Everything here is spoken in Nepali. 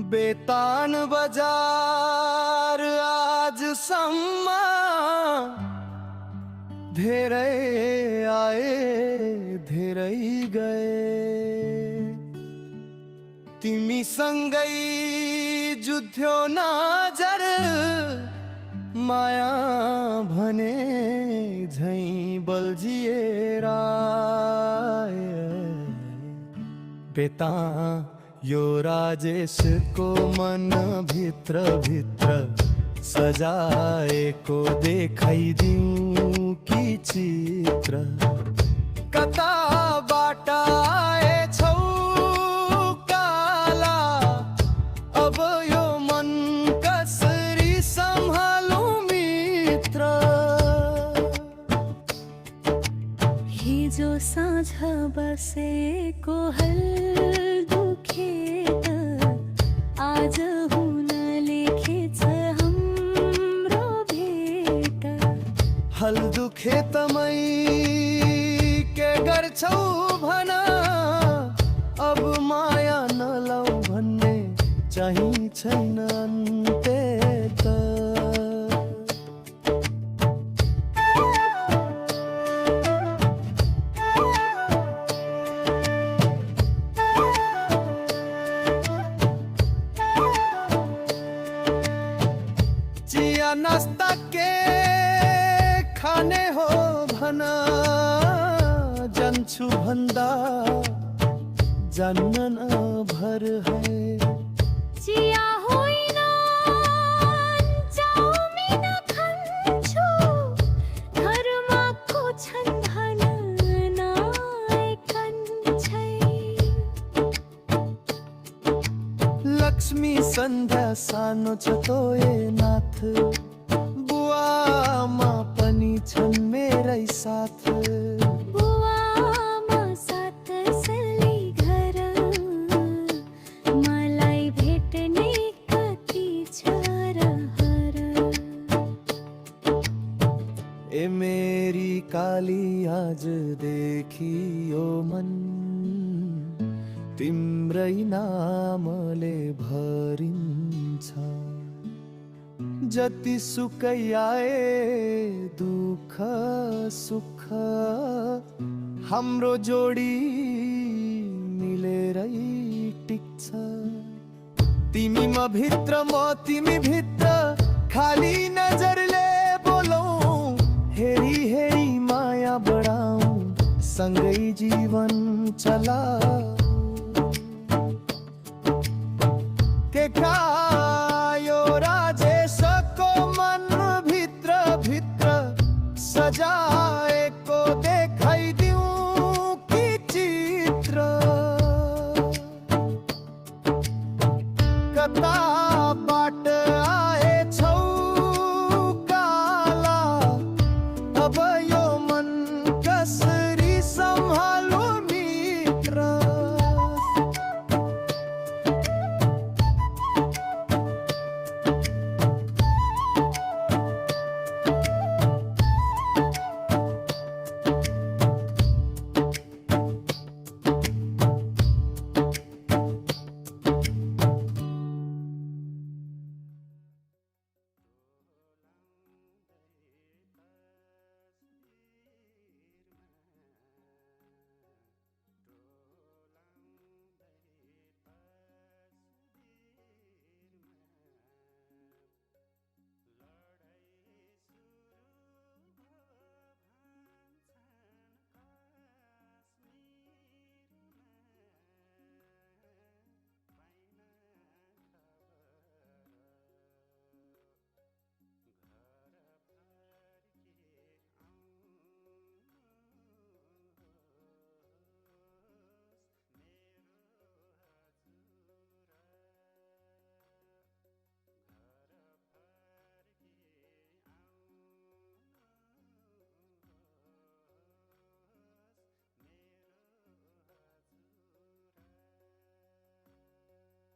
बेतान बजार आज सम्मा धेरै आए धेरै गए, तिमी सँगै जुध्यो नजर माया भने झैं बल्झिएर आए। बेता यो राजेशको मन भित्र भित्र सजाएको देखाइदिउँ कि चित्र, कताबाट आएछौ काला, अब यो मन कसरी सम्हालौँ मित्र। हिजो साँझ बसेको हल्दु खेत आज हुन लेखेछ हाम्रो भेट। हल्दु खेतमै के गर्छौ भन, अब माया नलौ भन्ने चाहिँ छैन अन्त्य त। चिया नास्ता के खाने हो भन, जान्छु भन्दा जान्न भर है। चिया होइन चाउमिन खान्छु, घरमा को छन् भन नाइकन छै। लक्ष्मी सन्ध्या सानो छ तोए नाथ, बुवामा पनि छन् मेरै साथ। बुवामा साथ सली घर, मलाई भेट्ने कति छ रहर। ए मेरी काली आज देखियो मन, तिम्रै नामले भरिन्छ। जति सुकै आए दुःख सुख, हाम्रो जोडी मिलेरै टिक्छ। तिमी म भित्र म तिमी भित्र, खाली नजरले बोलौँ, हेरी हेरी माया बढाऊँ, सँगै जीवन चलाऊ। के यो राजेशको मन भित्र भित्र सजाएको देखाइदिउँ कि चित्र, कता